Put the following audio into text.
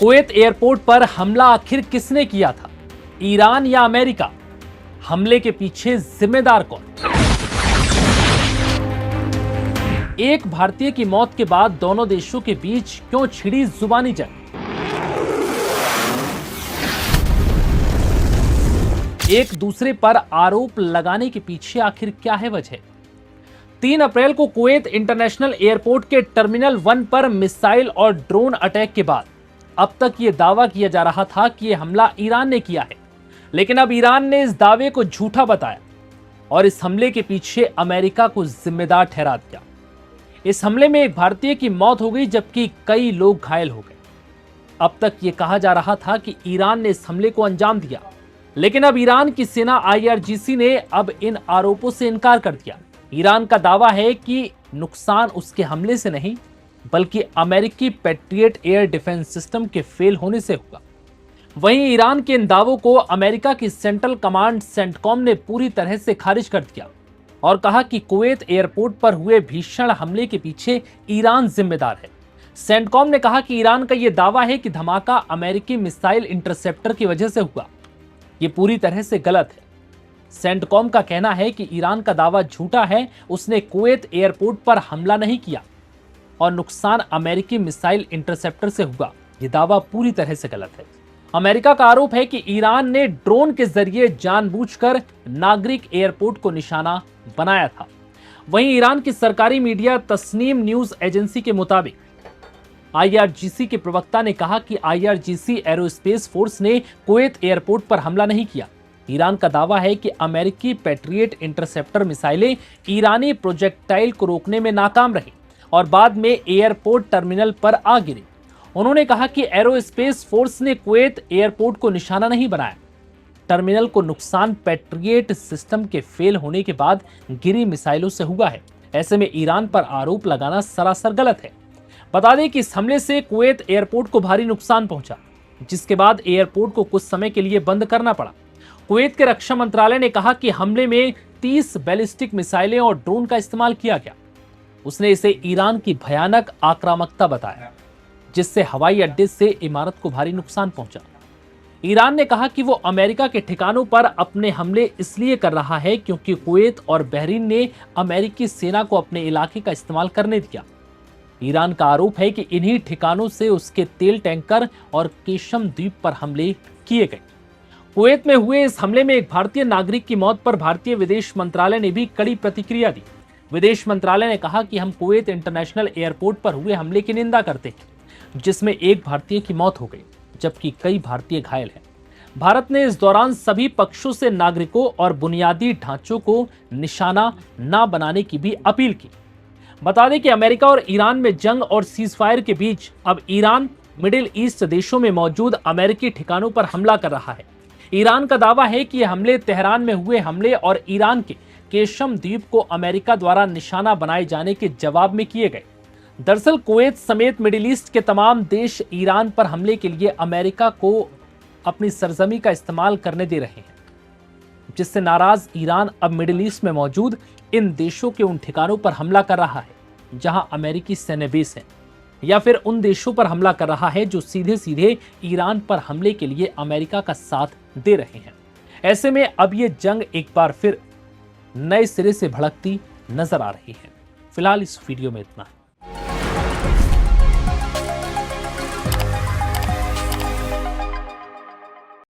Kuwait airport पर हमला आखिर किसने किया था, ईरान या अमेरिका? हमले के पीछे जिम्मेदार कौन? एक भारतीय की मौत के बाद दोनों देशों के बीच क्यों छिड़ी जुबानी जंग? एक दूसरे पर आरोप लगाने के पीछे आखिर क्या है वजह? 3 अप्रैल को कुवैत इंटरनेशनल एयरपोर्ट के टर्मिनल 1 पर मिसाइल और ड्रोन अटैक के बाद अब तक यह दावा किया जा रहा था कि यह हमला ईरान ने किया है, लेकिन अब ईरान ने इस दावे को झूठा बताया और इस हमले के पीछे अमेरिका को जिम्मेदार ठहरा दिया। इस हमले में एक भारतीय की मौत हो गई जबकि कई लोग घायल हो गए। अब तक यह कहा जा रहा था कि ईरान ने इस हमले को अंजाम दिया, लेकिन अब ईरान की सेना IRGC ने अब इन आरोपों से इनकार कर दिया। ईरान का दावा है कि नुकसान उसके हमले से नहीं बल्कि अमेरिकी पैट्रियट एयर डिफेंस सिस्टम के फेल होने से हुआ। वहीं ईरान के इन दावों को अमेरिका की सेंट्रल कमांड सेंटकॉम ने पूरी तरह से खारिज कर दिया और कहा कि कुवैत एयरपोर्ट पर हुए भीषण हमले के पीछे ईरान जिम्मेदार है। सेंटकॉम ने कहा कि ईरान का यह दावा है कि धमाका अमेरिकी मिसाइल इंटरसेप्टर की वजह से हुआ, ये पूरी तरह से गलत है। सेंटकॉम का कहना है कि ईरान का दावा झूठा है, उसने कुवैत एयरपोर्ट पर हमला नहीं किया और नुकसान अमेरिकी मिसाइल इंटरसेप्टर से हुआ, यह दावा पूरी तरह से गलत है। अमेरिका का आरोप है कि ईरान ने ड्रोन के जरिए जानबूझकर नागरिक एयरपोर्ट को निशाना बनाया था। वहीं ईरान की सरकारी मीडिया तस्नीम न्यूज एजेंसी के मुताबिक IRGC के प्रवक्ता ने कहा कि IRGC एरोस्पेस फोर्स ने कुवैत एयरपोर्ट पर हमला नहीं किया। ईरान का दावा है कि अमेरिकी पैट्रियट इंटरसेप्टर मिसाइलें ईरानी प्रोजेक्टाइल को रोकने में नाकाम रही और बाद में एयरपोर्ट टर्मिनल पर आ गिरी। उन्होंने कहा कि एरोस्पेस फोर्स ने कुवैत एयरपोर्ट को निशाना नहीं बनाया। टर्मिनल को नुकसान पैट्रियट सिस्टम के फेल होने के बाद गिरी मिसाइलों से हुआ है। ऐसे में ईरान पर आरोप लगाना सरासर गलत है। बता दें कि इस हमले से कुवैत एयरपोर्ट को भारी नुकसान पहुंचा, जिसके बाद एयरपोर्ट को कुछ समय के लिए बंद करना पड़ा। कुवैत के रक्षा मंत्रालय ने कहा कि हमले में 30 बैलिस्टिक मिसाइलें और ड्रोन का इस्तेमाल किया गया। उसने इसे ईरान की भयानक आक्रामकता बताया, जिससे हवाई अड्डे से इमारत को भारी नुकसान पहुंचा। ईरान ने कहा कि वो अमेरिका के ठिकानों पर अपने हमले इसलिए कर रहा है क्योंकि कुवैत और बहरीन ने अमेरिकी सेना को अपने इलाके का इस्तेमाल करने दिया। ईरान का आरोप है कि इन्हीं ठिकानों से उसके तेल टैंकर और केशम द्वीप पर हमले किए गए। कुवैत में हुए इस हमले में एक भारतीय नागरिक की मौत पर भारतीय विदेश मंत्रालय ने भी कड़ी प्रतिक्रिया दी। विदेश मंत्रालय ने कहा कि हम कुवैत इंटरनेशनल एयरपोर्ट पर हुए हमले की निंदा करते हैं, जिसमें एक भारतीय की मौत हो गई जबकि कई भारतीय घायल हैं। भारत ने इस दौरान सभी पक्षों से नागरिकों और बुनियादी ढांचों को निशाना न बनाने की भी अपील की। बता दें कि अमेरिका और ईरान में जंग और सीजफायर के बीच अब ईरान मिडिल ईस्ट देशों में मौजूद अमेरिकी ठिकानों पर हमला कर रहा है। ईरान का दावा है कि ये हमले तेहरान में हुए हमले और ईरान के केशम द्वीप को अमेरिका द्वारा निशाना बनाए जाने के जवाब में किए गए। दरअसल कुवैत समेत मिडिल ईस्ट के तमाम देश ईरान पर हमले के लिए अमेरिका को अपनी सरजमी का इस्तेमाल करने दे रहे हैं, जिससे नाराज ईरान अब मिडिल ईस्ट में मौजूद इन देशों के उन ठिकानों पर हमला कर रहा है जहां अमेरिकी सैन्य बेस है, या फिर उन देशों पर हमला कर रहा है जो सीधे सीधे ईरान पर हमले के लिए अमेरिका का साथ दे रहे हैं। ऐसे में अब ये जंग एक बार फिर नए सिरे से भड़कती नजर आ रही है। फिलहाल इस वीडियो में इतना है।